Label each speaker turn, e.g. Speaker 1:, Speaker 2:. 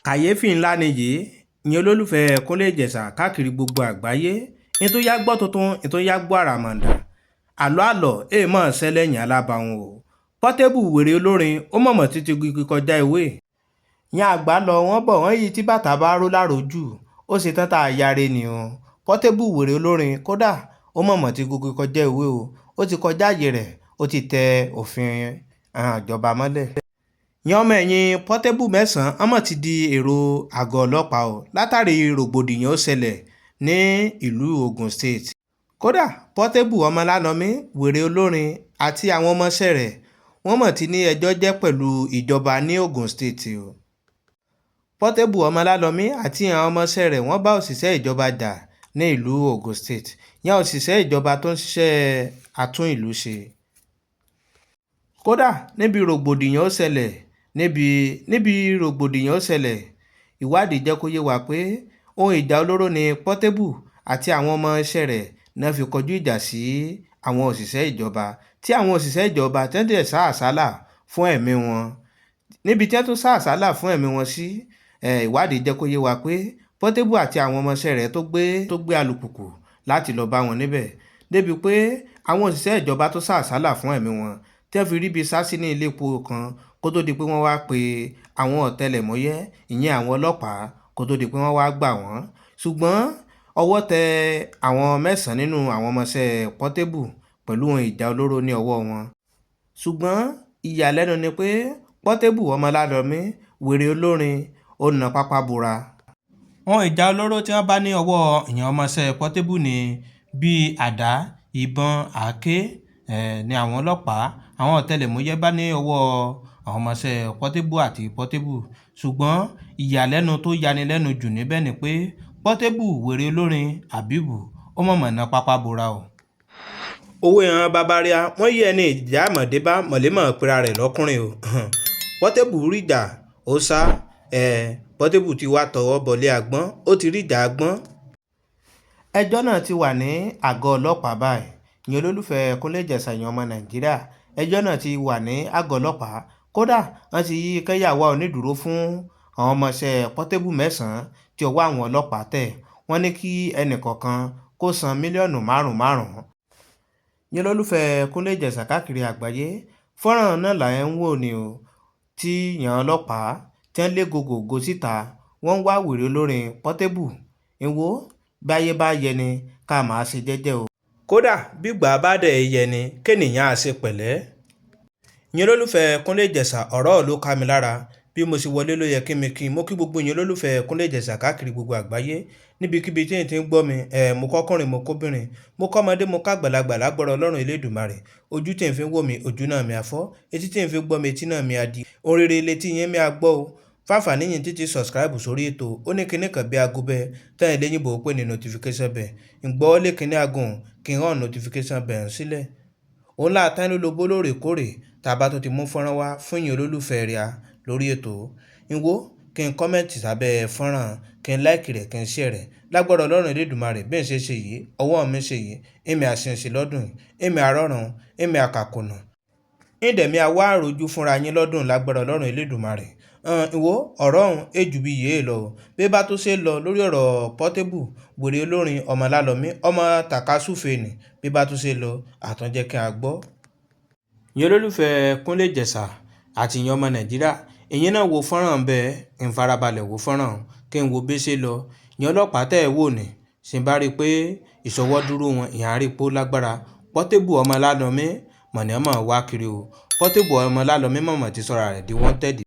Speaker 1: kàyééfì ńlá nìyí ìyẹn olólùfẹ́ Kúnlé Ìjẹ̀ṣà káàkiri gbogbo àgbáyé ní tó yá gbọ́ tuntun ní tó yá gbọ́ àràmàǹdà àlọ́ èèmọ̀ ṣẹlẹ̀yìn alábàáhùn o Portable wèrè olórin ó mọ̀mọ́ títí gígí kọjá ìwé yan àgbà lọ wọ́n bọ̀ wọ́n yí tí bàtà bá ró lárojú ó ṣe tán tá a yáre ni o Portable wèrè olórin kódà ó mọ̀mọ́ tí gígí kọjá ìwé o ó ti kọjá àyè rẹ̀ ó ti tẹ òfin ìjọba mọ́lẹ̀ yan ọmọ ẹ̀yìn Portable mẹ́sàn-án ọmọ ti di èrò àgọ́ ọlọ́pàá o látàrí rògbòdìyàn ó ṣẹlẹ̀ ní ìlú Ogun State kódà Portable Ọmọlálọmí wèrè olórin àti àwọn ọmọọṣẹ́ rẹ̀ wọ́n mọ̀ ti ní ẹjọ́ jẹ́ pẹ̀lú ìjọba ní Ogun State o Portable Ọmọlálọmí àti àwọn ọmọọṣẹ́ rẹ̀ wọ́n bá òṣìṣẹ́ ìjọba jà ní ìlú Ogun State yan òṣìṣẹ́ ìjọba tó ń ṣiṣẹ́ àtún ìlú ṣe kódà níbi rògbòdìyàn ó ṣẹlẹ̀ ìwádìí jẹ́ kó yé wa pé ohun ìjà olóró ni Portable àti àwọn ọmọ iṣẹ́ rẹ̀ náà fi kọjú ìjà sí àwọn òṣìṣẹ́ ìjọba tí àwọn òṣìṣẹ́ ìjọba tẹ́tẹ̀ sá àsálà fún ẹ̀mí wọn níbi tí wọ́n tún sá àsálà fún ẹ̀mí wọn sí ìwádìí jẹ́ kó yé wa pé Portable àti àwọn ọmọ iṣẹ́ rẹ̀ tó gbé alùpùpù láti lọ bá wọn níbẹ̀ débi pé àwọn òṣìṣẹ́ ìjọba tó sá àsálà fún ẹ̀mí wọn tí wọ́n fi ríbi sá sí ní ilé epo kan kó tó di pé wọ́n wá pe àwọn ọ̀tẹlẹ̀múyẹ́ ìyẹn àwọn ọlọ́pàá kó tó di pé wọ́n wá gbà wọ́n ṣùgbọ́n ọwọ́ tẹ àwọn mẹ́sàn-án nínú àwọn ọmọọṣẹ́ Portable pẹ̀lú ohun ìjà olóró ní ọwọ́ wọn ṣùgbọ́n ìyàlẹ́nu ni pé Portable Ọmọlálọmí wèrè olórin ó na pápá bora ohun ìjà olóró tí wọ́n bá ní ọwọ́ ìyẹn ọmọọṣẹ́ Portable ni bíi àdá ìbọn àáké ní àwọn ọlọ́pàá àwọn ọ̀tẹlẹ̀múyẹ́ bá ní ọwọ́ àwọn ọmọọṣẹ́ Portable ṣùgbọ́n ìyàlẹ́nu tó yanilẹ́nu jù níbẹ̀ ni pé Portable wèrè olórin Habeeb ó mọ̀mọ́ ná pápá bora o. owó ìran babaria wọ́n yí ẹni ìjà àmọ̀débá mọ̀lẹ́mọ̀ pera rẹ̀ lọ́kùnrin o Portable ríjà ó sá Portable ti wá tọwọ́ bọlé agbọ́n ó ti ríjà agbọ́n. ẹjọ́ náà ti wà ní àgọ́ ọlọ́pàá báyìí ìyẹn olólùfẹ́ Kúnlé Ìjẹ̀ṣà ìyẹn ọmọ Nàìjíríà ẹjọ́ náà ti wà ní àgọ́ ọlọ́pàá kódà wọ́n ti yí kẹ́yàwó onídùúró fún àwọn ọmọọṣẹ́ Portable mẹ́sàn-án tí ọwọ́ àwọn ọlọ́pàá tẹ̀ wọ́n ní kí ẹnìkọ̀ọ̀kan kó san mílíọ̀nù márùn-ún. yín olólùfẹ́ Kúnlé Ìjẹ̀ṣà káàkiri àgbáyé fọ́nrán náà là ń wò ni o tí yàn ọlọ́pàá tí wọ́n lé gògògò síta wọ́n ń wá wèrè olórin Portable ìwò bí ayé bá yẹni ká máa ṣe jẹ́jẹ́ o kódà bí gbà bá dẹ̀ yẹni kéèyàn á ṣe pẹ̀lẹ́. yín olólùfẹ́ Kúnlé Ìjẹ̀ṣà ọ̀rọ̀ ló ká mi lára bí mo ṣe wọlé ló yẹ kí mo kí gbogbo yín olólùfẹ́ Kúnlé Ìjẹ̀ṣà káàkiri gbogbo àgbáyé níbikíbi tí èyí ti ń gbọ́ mi mo kọ́kùnrin mo kóbìnrin mo kọ́mọdé mo kágbàlagbà lágbọ́rọ̀ Ọlọ́run Elédùmarè ojú tí ń fi wò mí ojú náà mi àfọ́ etí tí ń fi gbọ́ mi etí náà mi àdì ohun rere létí yín mi àgbọ́ o fáfàní yín títí subscribe sórí ètò ó ní kinní kan bí aago bẹ́ẹ̀ tẹ́yìn lẹ́yìn bò ó pè ní notification bell ǹgbọ́ lé kinní agùn kí n hàn notification bell sílẹ̀ òun láàtá ló lo bó lóòrèkóòrè tàbá tó ti mú fọ́nrán wá fún yín olólùfẹ́ rẹ̀ lórí ètò ìwò kí n kọ́mẹ̀ntì sábẹ́ fọ́nrán kí n láìkì rẹ̀ kí n ṣe rẹ̀ lágbọ́dọ̀ Ọlọ́run Elédùmarè bí n ṣe ṣe yìí ọwọ́ mi ṣe yìí èmi àṣìṣe lọ́dún èmi àrọ́rùn èmi àkàkùnà ìdẹ̀mí àwa àròjú fúnra yín lọ́dún lágbọ́dọ̀ Ọlọ́run Elédùmarè ìwò ọ̀rọ̀ ọ̀hún èjù bí yèé lọ bí bá tó ṣe lọ lórí ọ̀rọ̀ Portable wèrè olórin Ọmọlálọmí ọmọ tàkasúfèé ni bí bá tó ṣe lọ àtúnjẹ́ kí a gbọ́. yín olólùfẹ́ Kúnlé Ìjẹ̀ṣà àti ìyẹn ọmọ Nàìjíríà ìyẹn náà wo fọ́nrán bẹ́ẹ̀ ń farabalẹ̀ wo fọ́nrán kí n wo bí ṣe lọ ìyẹn ọlọ́pàá tẹ̀ wò ní ṣe bá rí i pé ìṣọwọ́ dúró wọn ìyẹn àrí pó lágbára Portable Ọmọlálọmí mọ̀nẹ́mọ̀ wá kiri o Portable Ọmọlálọmí mọ̀mọ́ ti sọ̀rọ̀ rẹ̀ di wanted.